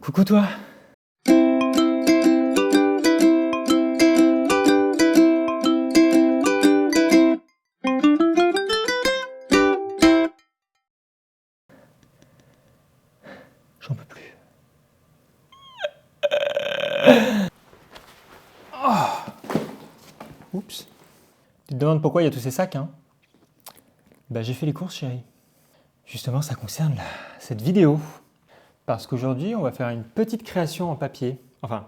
Coucou toi. J'en peux plus. Oups. Tu te demandes pourquoi il y a tous ces sacs, hein? Bah j'ai fait les courses, chérie. Justement, ça concerne cette vidéo. Parce qu'aujourd'hui, on va faire une petite création en papier. Enfin,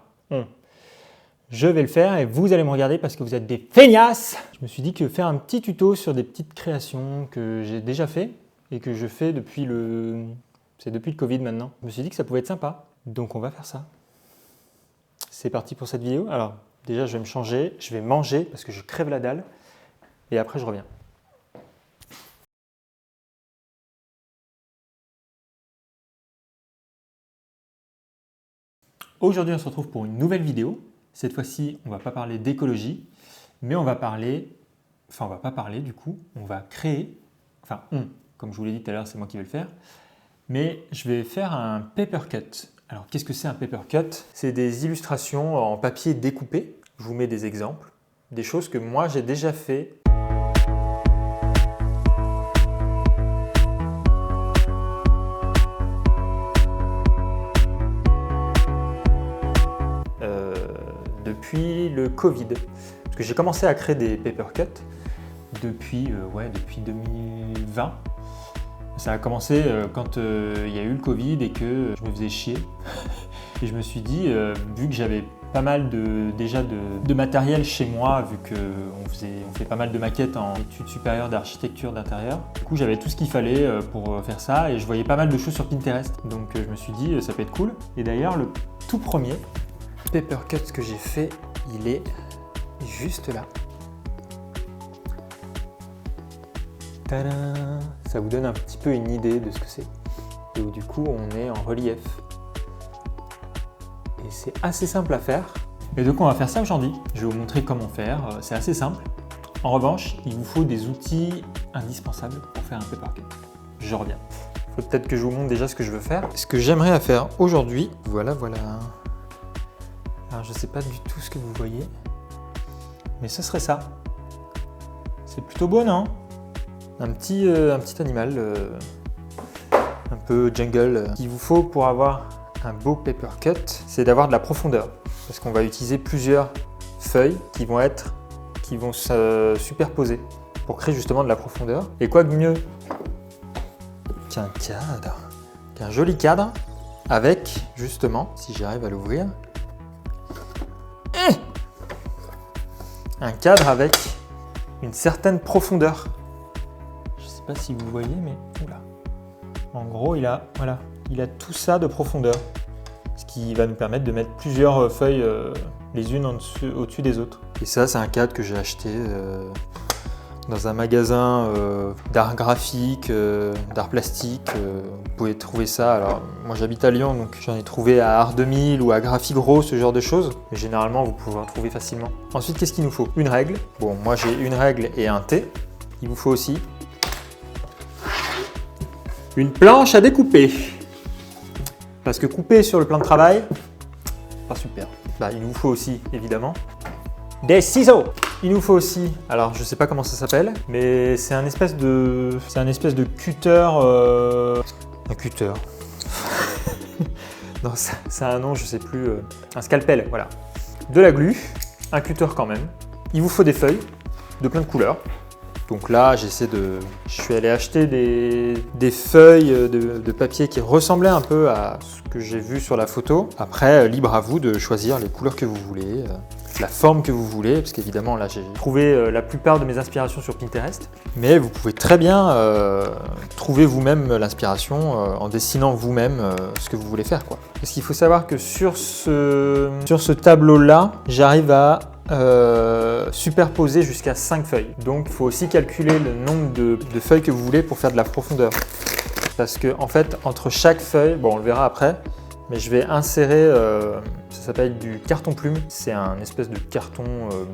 je vais le faire et vous allez me regarder parce que vous êtes des feignasses. Je me suis dit que faire un petit tuto sur des petites créations que j'ai déjà fait et que je fais depuis c'est depuis le Covid maintenant. Je me suis dit que ça pouvait être sympa. Donc on va faire ça. C'est parti pour cette vidéo. Alors, déjà, je vais me changer, je vais manger parce que je crève la dalle. Et après, je reviens. Aujourd'hui, on se retrouve pour une nouvelle vidéo. Cette fois-ci, on ne va pas parler d'écologie, mais on va créer, comme je vous l'ai dit tout à l'heure, c'est moi qui vais le faire, mais je vais faire un paper cut. Alors, qu'est-ce que c'est un paper cut? C'est des illustrations en papier découpé. Je vous mets des exemples, des choses que moi j'ai déjà fait. Depuis le Covid, parce que j'ai commencé à créer des paper cuts depuis 2020. Ça a commencé quand il y a eu le Covid et que je me faisais chier. Et je me suis dit, vu que j'avais pas mal de matériel chez moi, vu qu'on fait pas mal de maquettes en études supérieures d'architecture d'intérieur, du coup j'avais tout ce qu'il fallait pour faire ça et je voyais pas mal de choses sur Pinterest. Donc je me suis dit, ça peut être cool. Et d'ailleurs, le tout premier paper cut que j'ai fait, il est juste là. Tadam! Ça vous donne un petit peu une idée de ce que c'est. Et du coup, on est en relief. Et c'est assez simple à faire. Et donc, on va faire ça aujourd'hui. Je vais vous montrer comment faire. C'est assez simple. En revanche, il vous faut des outils indispensables pour faire un paper cut. Je reviens. Il faut peut-être que je vous montre déjà ce que je veux faire. Ce que j'aimerais faire aujourd'hui, voilà. Alors, je ne sais pas du tout ce que vous voyez, mais ce serait ça. C'est plutôt beau, non? Un petit animal, un peu jungle. Ce qu'il vous faut pour avoir un beau paper cut, c'est d'avoir de la profondeur. Parce qu'on va utiliser plusieurs feuilles qui vont se superposer pour créer justement de la profondeur. Et quoi de mieux qu'un cadre, qu'un joli cadre avec, justement, si j'arrive à l'ouvrir, un cadre avec une certaine profondeur. Je ne sais pas si vous voyez, mais oula. En gros, il a tout ça de profondeur, ce qui va nous permettre de mettre plusieurs feuilles les unes au-dessus des autres. Et ça, c'est un cadre que j'ai acheté dans un magasin d'art graphique, d'art plastique. Vous pouvez trouver ça. Alors, moi, j'habite à Lyon, donc j'en ai trouvé à Art 2000 ou à Graphigros, ce genre de choses. Mais généralement, vous pouvez en trouver facilement. Ensuite, qu'est-ce qu'il nous faut? Une règle. Bon, moi, j'ai une règle et un T. Il vous faut aussi une planche à découper. Parce que couper sur le plan de travail, pas super. Il nous faut aussi, évidemment, des ciseaux. Il nous faut aussi, alors je sais pas comment ça s'appelle, mais c'est un espèce de cutter, un cutter. Non, ça a un nom, je sais plus, un scalpel, voilà. De la glu, un cutter quand même. Il vous faut des feuilles de plein de couleurs. Donc là, je suis allé acheter des feuilles de papier qui ressemblaient un peu à ce que j'ai vu sur la photo. Après, libre à vous de choisir les couleurs que vous voulez, la forme que vous voulez, parce qu'évidemment, là, j'ai trouvé la plupart de mes inspirations sur Pinterest. Mais vous pouvez très bien trouver vous-même l'inspiration en dessinant vous-même ce que vous voulez faire, quoi. Parce qu'il faut savoir que sur ce tableau-là, j'arrive à superposer jusqu'à 5 feuilles. Donc il faut aussi calculer le nombre de feuilles que vous voulez pour faire de la profondeur. Parce que en fait, entre chaque feuille, bon on le verra après, mais je vais insérer, ça s'appelle du carton plume. C'est un espèce de carton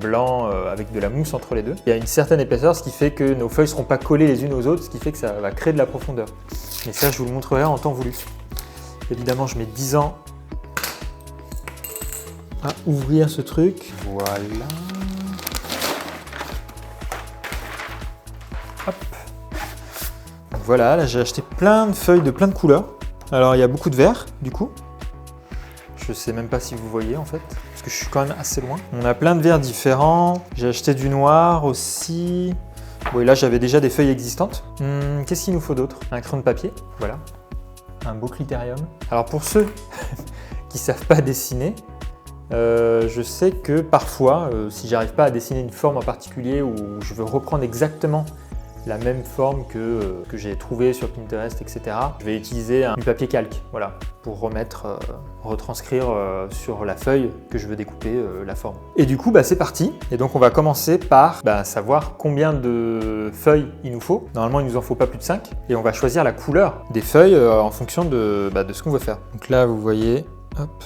blanc avec de la mousse entre les deux. Il y a une certaine épaisseur, ce qui fait que nos feuilles ne seront pas collées les unes aux autres, ce qui fait que ça va créer de la profondeur. Mais ça, je vous le montrerai en temps voulu. Évidemment, je mets 10 ans à ouvrir ce truc. Voilà. Hop. Donc voilà, là j'ai acheté plein de feuilles de plein de couleurs. Alors il y a beaucoup de vert du coup. Je sais même pas si vous voyez en fait, parce que je suis quand même assez loin. On a plein de verts différents. J'ai acheté du noir aussi. Oui, là j'avais déjà des feuilles existantes. Qu'est-ce qu'il nous faut d'autre? Un crayon de papier, voilà. Un beau critérium. Alors pour ceux qui ne savent pas dessiner, je sais que parfois, si j'arrive pas à dessiner une forme en particulier ou je veux reprendre exactement la même forme que j'ai trouvée sur Pinterest, etc., je vais utiliser du papier calque, voilà, pour retranscrire sur la feuille que je veux découper la forme. Et du coup, c'est parti. Et donc, on va commencer par savoir combien de feuilles il nous faut. Normalement, il nous en faut pas plus de 5. Et on va choisir la couleur des feuilles en fonction de ce qu'on veut faire. Donc là, vous voyez, hop.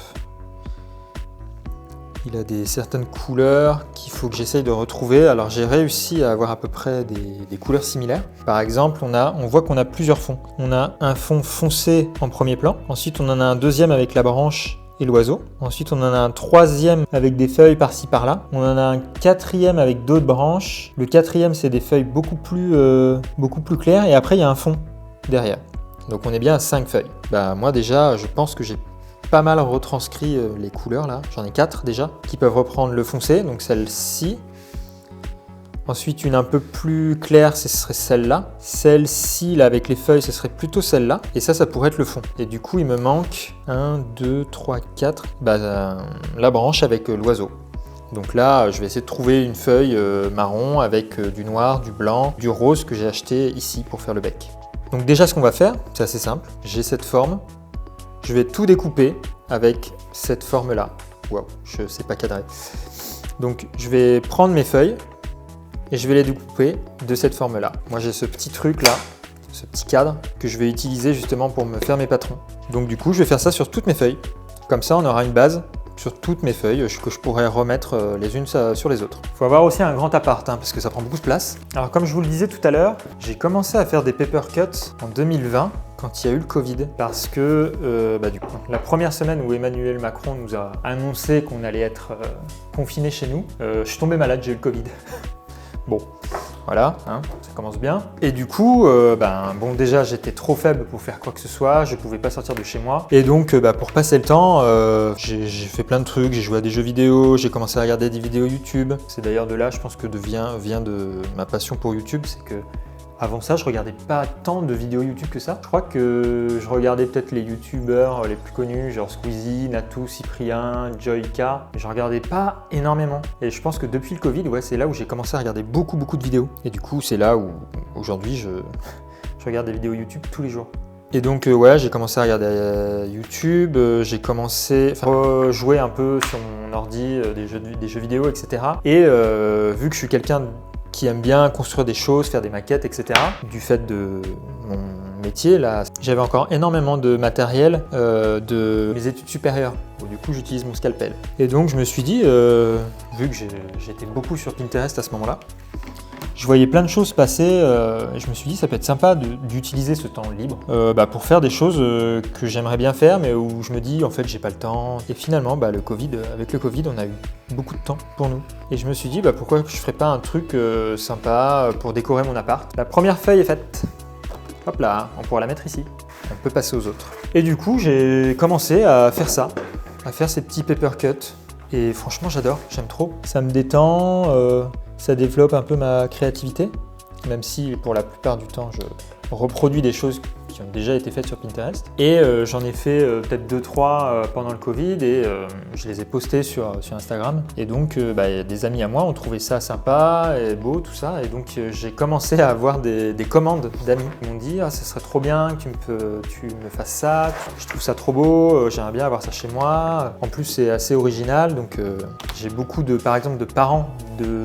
Il a certaines couleurs qu'il faut que j'essaye de retrouver. Alors j'ai réussi à avoir à peu près des couleurs similaires. Par exemple, on voit qu'on a plusieurs fonds. On a un fond foncé en premier plan. Ensuite, on en a un deuxième avec la branche et l'oiseau. Ensuite, on en a un troisième avec des feuilles par-ci par-là. On en a un quatrième avec d'autres branches. Le quatrième, c'est des feuilles beaucoup plus claires. Et après, il y a un fond derrière. Donc on est bien à 5 feuilles. Moi déjà, je pense que j'ai pas mal retranscrit les couleurs là, j'en ai 4 déjà, qui peuvent reprendre le foncé, donc celle-ci. Ensuite une un peu plus claire, ce serait celle-là. Celle-ci là avec les feuilles, ce serait plutôt celle-là. Et ça pourrait être le fond. Et du coup il me manque 1, 2, 3, 4, la branche avec l'oiseau. Donc là, je vais essayer de trouver une feuille marron avec du noir, du blanc, du rose que j'ai acheté ici pour faire le bec. Donc déjà ce qu'on va faire, c'est assez simple. J'ai cette forme. Je vais tout découper avec cette forme-là. Waouh, je ne sais pas cadrer. Donc, je vais prendre mes feuilles et je vais les découper de cette forme-là. Moi, j'ai ce petit truc-là, ce petit cadre que je vais utiliser justement pour me faire mes patrons. Donc, du coup, je vais faire ça sur toutes mes feuilles. Comme ça, on aura une base sur toutes mes feuilles que je pourrais remettre les unes sur les autres. Il faut avoir aussi un grand appart parce que ça prend beaucoup de place. Alors, comme je vous le disais tout à l'heure, j'ai commencé à faire des paper cuts en 2020. Quand il y a eu le Covid, parce que du coup, la première semaine où Emmanuel Macron nous a annoncé qu'on allait être confinés chez nous, je suis tombé malade, j'ai eu le Covid. Bon, voilà, ça commence bien. Et du coup, déjà j'étais trop faible pour faire quoi que ce soit, je pouvais pas sortir de chez moi. Et donc, pour passer le temps, j'ai fait plein de trucs, j'ai joué à des jeux vidéo, j'ai commencé à regarder des vidéos YouTube. C'est d'ailleurs de là, je pense que vient de ma passion pour YouTube, c'est que avant ça, je regardais pas tant de vidéos YouTube que ça. Je crois que je regardais peut-être les youtubeurs les plus connus, genre Squeezie, Natou, Cyprien, Joyka. Mais je regardais pas énormément. Et je pense que depuis le Covid, c'est là où j'ai commencé à regarder beaucoup de vidéos. Et du coup, c'est là où aujourd'hui, je regarde des vidéos YouTube tous les jours. Et donc, j'ai commencé à regarder YouTube, j'ai commencé à jouer un peu sur mon ordi, des jeux vidéo, etc. Et vu que je suis quelqu'un qui aime bien construire des choses, faire des maquettes, etc. Du fait de mon métier, là, j'avais encore énormément de matériel de mes études supérieures. Donc, du coup, j'utilise mon scalpel. Et donc, je me suis dit, vu que j'étais beaucoup sur Pinterest à ce moment-là, je voyais plein de choses passer et je me suis dit ça peut être sympa d'utiliser ce temps libre pour faire des choses que j'aimerais bien faire mais où je me dis en fait j'ai pas le temps. Et finalement avec le Covid on a eu beaucoup de temps pour nous. Et je me suis dit pourquoi je ferais pas un truc sympa pour décorer mon appart. La première feuille est faite. Hop là, on pourra la mettre ici. On peut passer aux autres. Et du coup j'ai commencé à faire ça, à faire ces petits paper cuts. Et franchement j'adore, j'aime trop. Ça me détend. Ça développe un peu ma créativité, même si pour la plupart du temps je reproduis des choses qui ont déjà été faites sur Pinterest. Et j'en ai fait peut-être 2-3 pendant le Covid et je les ai postés sur Instagram. Et donc des amis à moi ont trouvé ça sympa et beau, tout ça. Et donc j'ai commencé à avoir des commandes d'amis qui m'ont dit « Ah, ça serait trop bien que tu me fasses ça, je trouve ça trop beau, j'aimerais bien avoir ça chez moi. » En plus c'est assez original, donc j'ai beaucoup par exemple de parents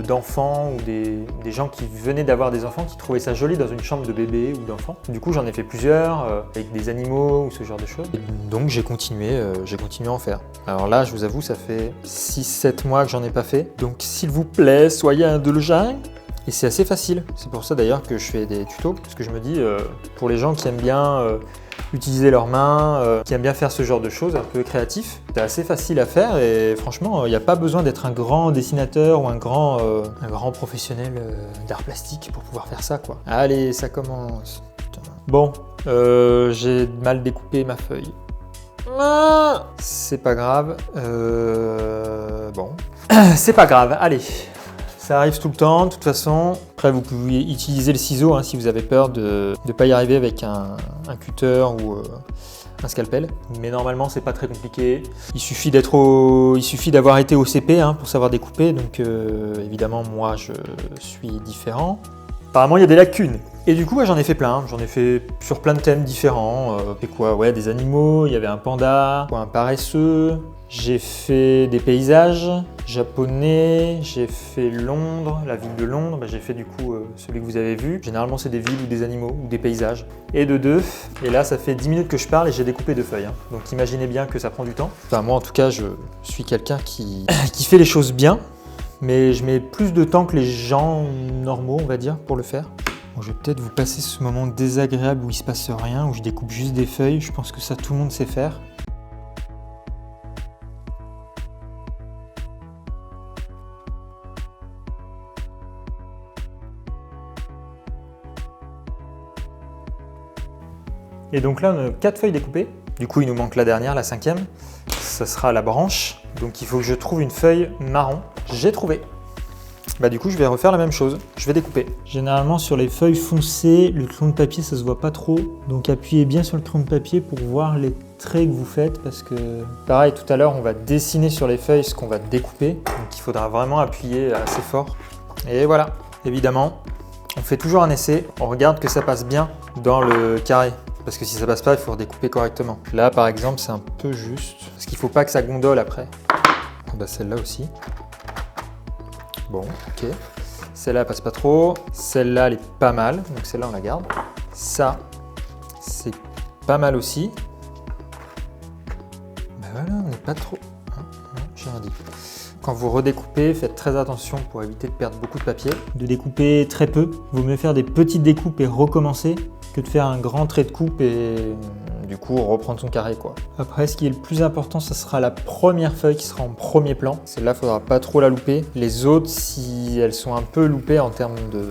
d'enfants ou des gens qui venaient d'avoir des enfants qui trouvaient ça joli dans une chambre de bébé ou d'enfant. Du coup j'en ai fait plusieurs avec des animaux ou ce genre de choses. Et donc j'ai continué à en faire. Alors là je vous avoue ça fait 6-7 mois que j'en ai pas fait. Donc s'il vous plaît soyez indulgents. Et c'est assez facile. C'est pour ça d'ailleurs que je fais des tutos parce que je me dis pour les gens qui aiment bien utiliser leurs mains, qui aiment bien faire ce genre de choses, un peu créatif. C'est assez facile à faire et franchement, il n'y a pas besoin d'être un grand dessinateur ou un grand professionnel d'art plastique pour pouvoir faire ça, quoi. Allez, ça commence. Putain. Bon, j'ai mal découpé ma feuille. C'est pas grave. Bon, c'est pas grave, allez. Ça arrive tout le temps, de toute façon. Après, vous pouvez utiliser le ciseau hein, si vous avez peur de ne pas y arriver avec un cutter ou un scalpel. Mais normalement, c'est pas très compliqué. Il suffit d'avoir été au CP hein, pour savoir découper. Donc, évidemment, moi, je suis différent. Apparemment, il y a des lacunes. Et du coup, ouais, j'en ai fait plein. J'en ai fait sur plein de thèmes différents. Ouais, des animaux, il y avait un panda, un paresseux. J'ai fait des paysages japonais, j'ai fait Londres, la ville de Londres, j'ai fait du coup celui que vous avez vu. Généralement c'est des villes ou des animaux ou des paysages. Et de deux, et là ça fait 10 minutes que je parle et j'ai découpé 2 feuilles. Hein. Donc imaginez bien que ça prend du temps. Enfin moi en tout cas je suis quelqu'un qui fait les choses bien, mais je mets plus de temps que les gens normaux on va dire pour le faire. Bon, je vais peut-être vous passer ce moment désagréable où il se passe rien, où je découpe juste des feuilles, je pense que ça tout le monde sait faire. Et donc là, on a 4 feuilles découpées. Du coup, il nous manque la dernière, la 5e. Ça sera la branche. Donc il faut que je trouve une feuille marron. J'ai trouvé. Du coup, je vais refaire la même chose. Je vais découper. Généralement, sur les feuilles foncées, le crayon de papier, ça se voit pas trop. Donc appuyez bien sur le crayon de papier pour voir les traits que vous faites. Parce que, pareil, tout à l'heure, on va dessiner sur les feuilles ce qu'on va découper. Donc il faudra vraiment appuyer assez fort. Et voilà. Évidemment, on fait toujours un essai. On regarde que ça passe bien dans le carré. Parce que si ça passe pas, il faut redécouper correctement. Là, par exemple, c'est un peu juste. Parce qu'il faut pas que ça gondole après. Celle-là aussi. Bon, ok. Celle-là, elle passe pas trop. Celle-là, elle est pas mal. Donc celle-là, on la garde. Ça, c'est pas mal aussi. Voilà, on n'est pas trop... Non, j'ai rien dit. Quand vous redécoupez, faites très attention pour éviter de perdre beaucoup de papier. De découper très peu. Vaut mieux faire des petites découpes et recommencer que de faire un grand trait de coupe et du coup reprendre son carré quoi. Après ce qui est le plus important, ça sera la première feuille qui sera en premier plan. Celle-là, il ne faudra pas trop la louper. Les autres, si elles sont un peu loupées en termes de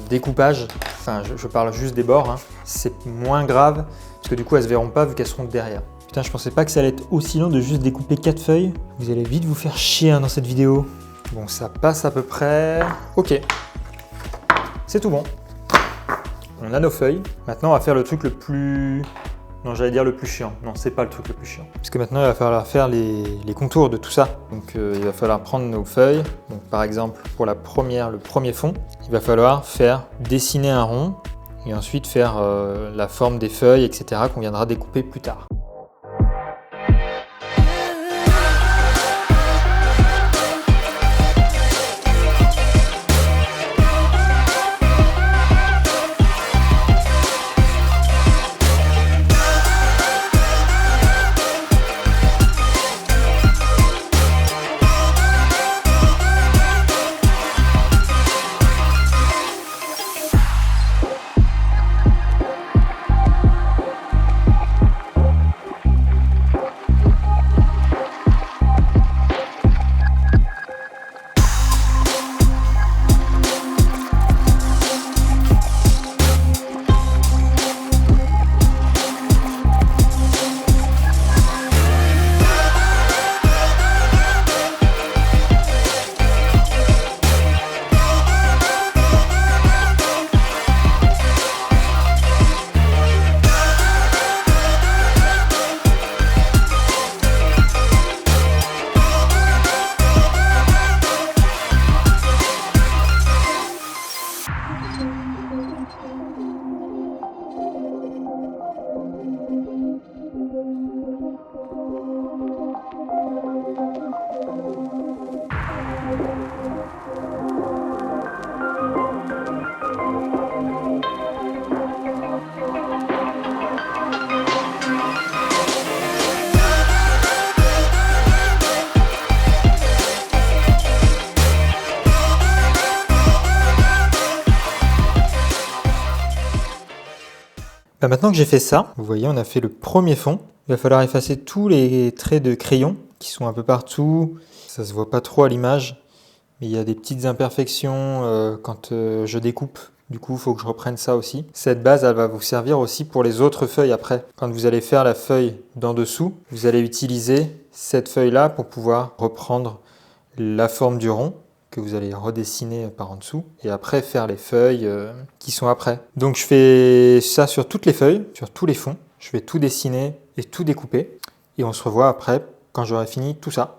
découpage, enfin je parle juste des bords, hein, c'est moins grave parce que du coup elles ne se verront pas vu qu'elles seront derrière. Putain, je pensais pas que ça allait être aussi long de juste découper 4 feuilles. Vous allez vite vous faire chier hein, dans cette vidéo. Bon, ça passe à peu près. Ok, c'est tout bon. On a nos feuilles. Maintenant, on va faire le truc le plus... Non, j'allais dire le plus chiant. Non, c'est pas le truc le plus chiant. Parce que maintenant, il va falloir faire les contours de tout ça. Donc, il va falloir prendre nos feuilles. Donc, par exemple, pour le premier fond, il va falloir dessiner un rond et ensuite faire la forme des feuilles, etc. qu'on viendra découper plus tard. Maintenant que j'ai fait ça, vous voyez, on a fait le premier fond. Il va falloir effacer tous les traits de crayon qui sont un peu partout. Ça se voit pas trop à l'image, mais il y a des petites imperfections quand je découpe. Du coup, il faut que je reprenne ça aussi. Cette base, elle va vous servir aussi pour les autres feuilles après. Quand vous allez faire la feuille d'en dessous, vous allez utiliser cette feuille-là pour pouvoir reprendre la forme du rond que vous allez redessiner par en dessous et après faire les feuilles qui sont après. Donc je fais ça sur toutes les feuilles, sur tous les fonds. Je vais tout dessiner et tout découper et on se revoit après quand j'aurai fini tout ça.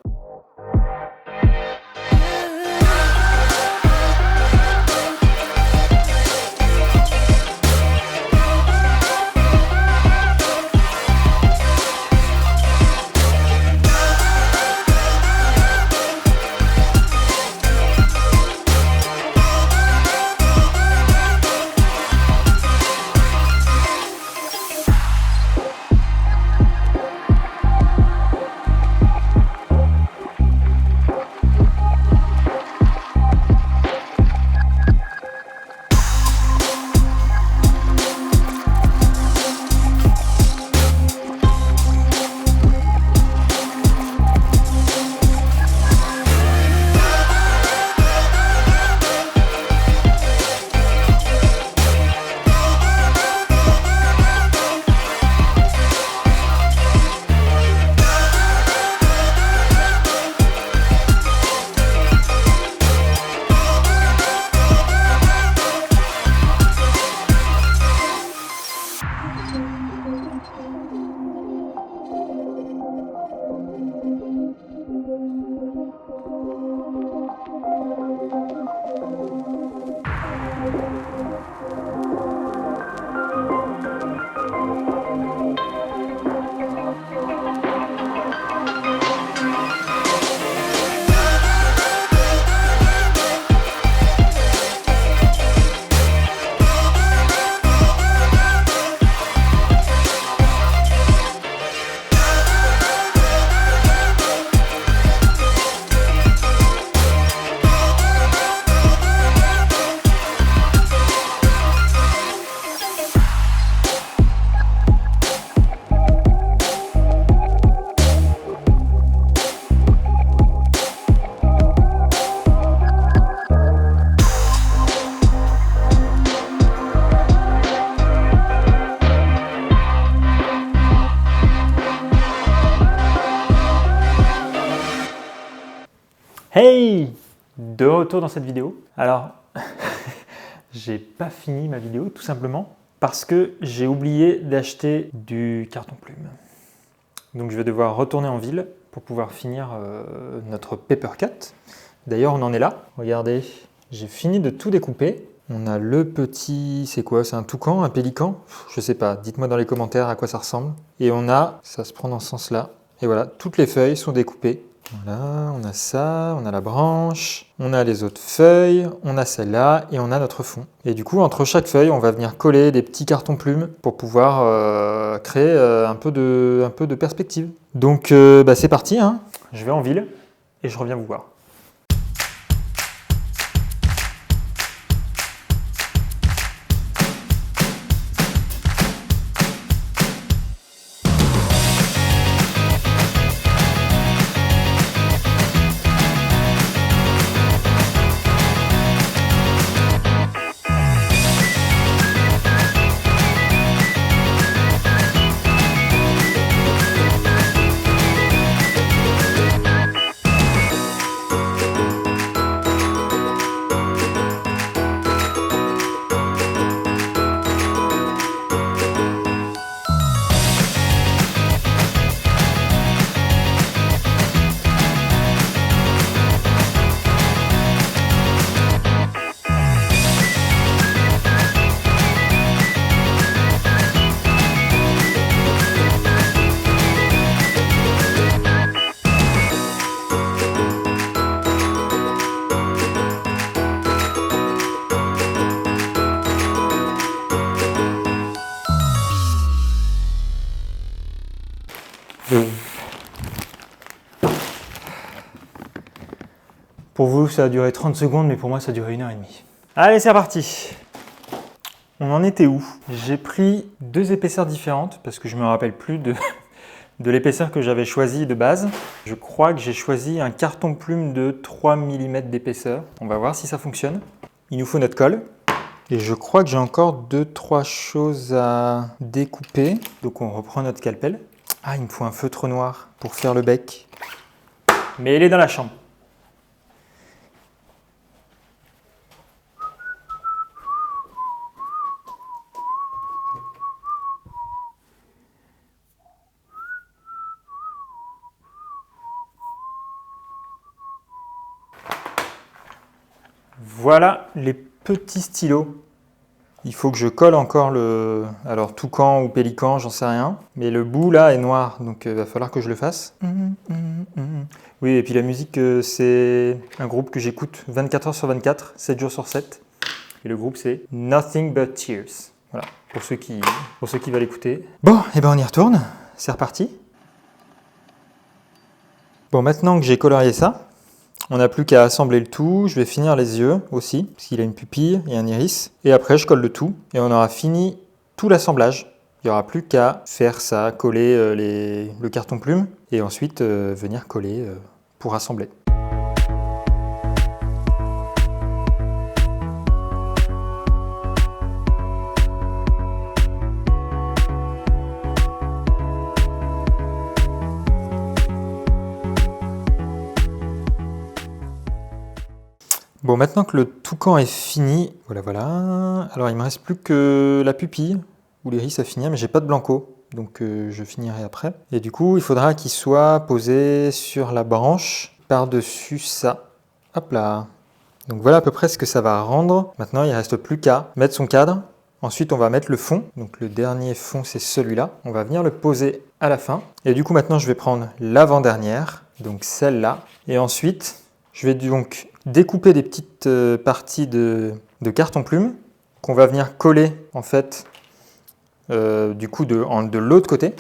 Hey! De retour dans cette vidéo. Alors, j'ai pas fini ma vidéo tout simplement parce que j'ai oublié d'acheter du carton plume. Donc je vais devoir retourner en ville pour pouvoir finir notre paper cut. D'ailleurs, on en est là. Regardez, j'ai fini de tout découper. On a le petit, c'est quoi? C'est un toucan, un pélican? Je sais pas, dites-moi dans les commentaires à quoi ça ressemble. Et on a, ça se prend dans ce sens-là. Et voilà, toutes les feuilles sont découpées. Voilà, on a ça, on a la branche, on a les autres feuilles, on a celle-là et on a notre fond. Et du coup, entre chaque feuille, on va venir coller des petits cartons plumes pour pouvoir créer un peu de perspective. Donc c'est parti, hein. Je vais en ville et je reviens vous voir. Pour vous, ça a duré 30 secondes, mais pour moi, ça a duré 1h30. Allez, c'est reparti. On en était où? J'ai pris 2 épaisseurs différentes parce que je me rappelle plus de l'épaisseur que j'avais choisi de base. Je crois que j'ai choisi un carton plume de 3 mm d'épaisseur. On va voir si ça fonctionne. Il nous faut notre colle. Et je crois que j'ai encore 2-3 choses à découper. Donc on reprend notre scalpel. Ah, il me faut un feutre noir pour faire le bec. Mais il est dans la chambre. Voilà les petits stylos. Il faut que je colle encore le... Alors toucan ou pélican, j'en sais rien. Mais le bout là est noir, donc il va falloir que je le fasse. Oui, et puis la musique, c'est un groupe que j'écoute 24 heures sur 24, 7 jours sur 7. Et le groupe c'est Nothing But Tears. Voilà, pour ceux qui veulent l'écouter. Bon, et ben on y retourne. C'est reparti. Bon, maintenant que j'ai colorié ça, on n'a plus qu'à assembler le tout. Je vais finir les yeux aussi, parce qu'il a une pupille et un iris. Et après, je colle le tout et on aura fini tout l'assemblage. Il n'y aura plus qu'à faire ça, coller le carton plume et ensuite venir coller pour assembler. Bon, maintenant que le toucan est fini, voilà. Alors, il me reste plus que la pupille, ou l'iris à finir, mais j'ai pas de blanco, donc je finirai après. Et du coup, il faudra qu'il soit posé sur la branche, par-dessus ça. Hop là. Donc voilà à peu près ce que ça va rendre. Maintenant, il ne reste plus qu'à mettre son cadre. Ensuite, on va mettre le fond. Donc le dernier fond, c'est celui-là. On va venir le poser à la fin. Et du coup, maintenant, je vais prendre l'avant-dernière, donc celle-là. Et ensuite, je vais donc découper des petites parties de carton plume qu'on va venir coller en fait du coup de l'autre côté,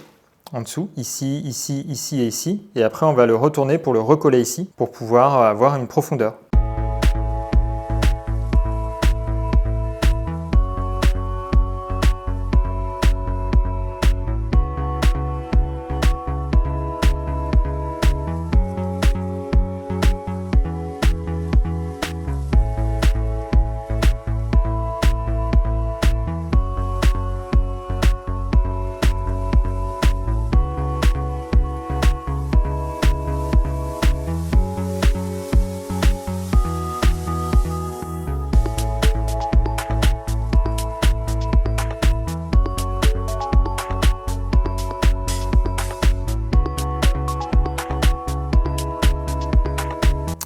en dessous, ici, ici, ici et ici. Et après on va le retourner pour le recoller ici pour pouvoir avoir une profondeur.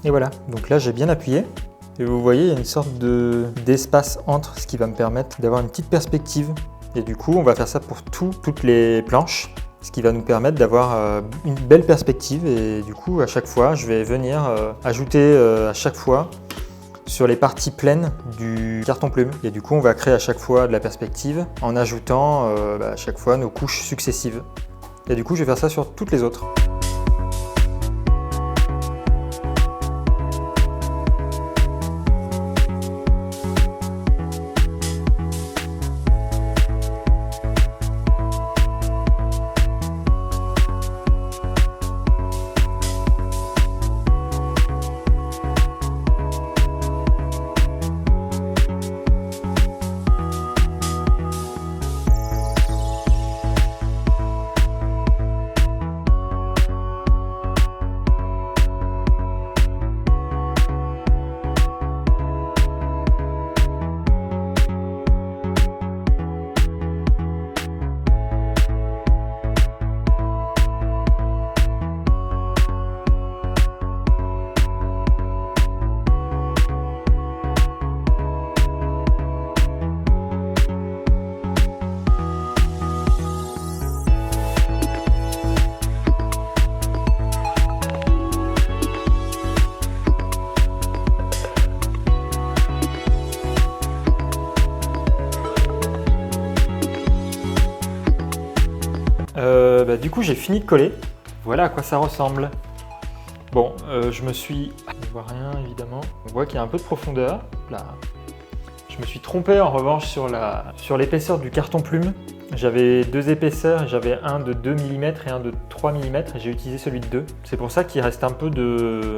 Et voilà, donc là j'ai bien appuyé. Et vous voyez, il y a une sorte d'espace entre, ce qui va me permettre d'avoir une petite perspective. Et du coup, on va faire ça pour toutes les planches, ce qui va nous permettre d'avoir une belle perspective. Et du coup, à chaque fois, je vais venir ajouter à chaque fois sur les parties pleines du carton plume. Et du coup, on va créer à chaque fois de la perspective en ajoutant à chaque fois nos couches successives. Et du coup, je vais faire ça sur toutes les autres. Du coup, j'ai fini de coller. Voilà à quoi ça ressemble. Bon, je me suis... On ne voit rien, évidemment. On voit qu'il y a un peu de profondeur. Là. Je me suis trompé en revanche sur l'épaisseur du carton plume. J'avais 2 épaisseurs, j'avais un de 2 mm et un de 3 mm et j'ai utilisé celui de 2. C'est pour ça qu'il reste un peu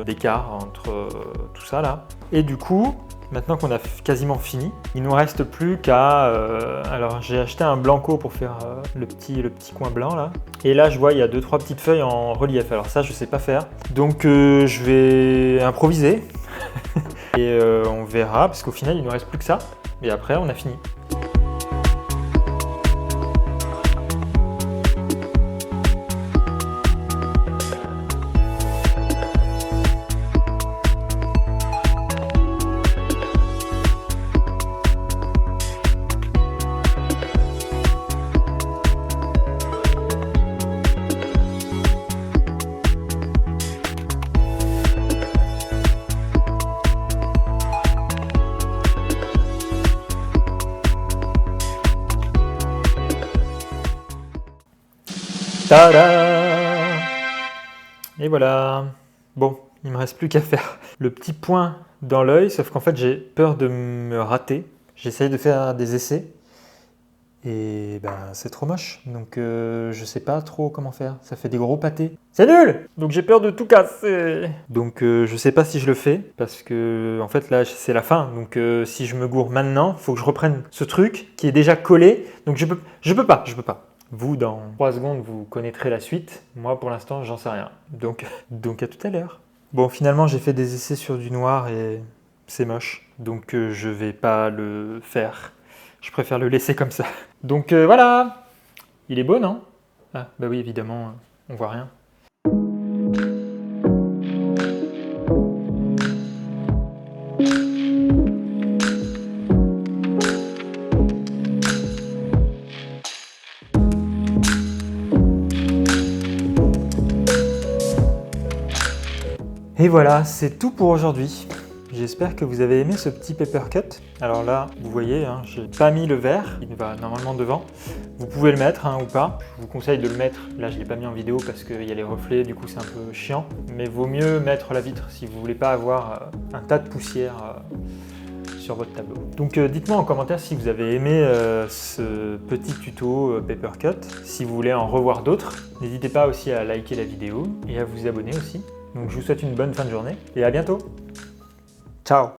d'écart entre tout ça là. Et du coup, maintenant qu'on a quasiment fini, il ne nous reste plus qu'à... alors j'ai acheté un blanco pour faire le petit coin blanc là. Et là je vois il y a 2-3 petites feuilles en relief. Alors ça je sais pas faire. Donc je vais improviser. Et on verra parce qu'au final il ne nous reste plus que ça. Et après on a fini. Tada! Et voilà. Bon, il me reste plus qu'à faire le petit point dans l'œil, sauf qu'en fait j'ai peur de me rater. J'essaye de faire des essais et ben c'est trop moche. Donc je sais pas trop comment faire. Ça fait des gros pâtés. C'est nul! Donc j'ai peur de tout casser. Donc je sais pas si je le fais parce que en fait là c'est la fin. Donc si je me gourre maintenant, faut que je reprenne ce truc qui est déjà collé. Donc je peux pas. Vous, dans 3 secondes, vous connaîtrez la suite. Moi, pour l'instant, j'en sais rien. Donc à tout à l'heure. Bon, finalement, j'ai fait des essais sur du noir et c'est moche. Donc, je vais pas le faire. Je préfère le laisser comme ça. Donc, voilà. Il est beau, non? Ah, bah oui, évidemment, on voit rien. Et voilà, c'est tout pour aujourd'hui. J'espère que vous avez aimé ce petit paper cut. Alors là, vous voyez, hein, j'ai pas mis le verre, il va normalement devant. Vous pouvez le mettre ou pas. Je vous conseille de le mettre. Là, je l'ai pas mis en vidéo parce qu'il y a les reflets, du coup c'est un peu chiant. Mais vaut mieux mettre la vitre si vous voulez pas avoir un tas de poussière sur votre tableau. Donc dites-moi en commentaire si vous avez aimé ce petit tuto paper cut. Si vous voulez en revoir d'autres, n'hésitez pas aussi à liker la vidéo et à vous abonner aussi. Donc je vous souhaite une bonne fin de journée et à bientôt. Ciao!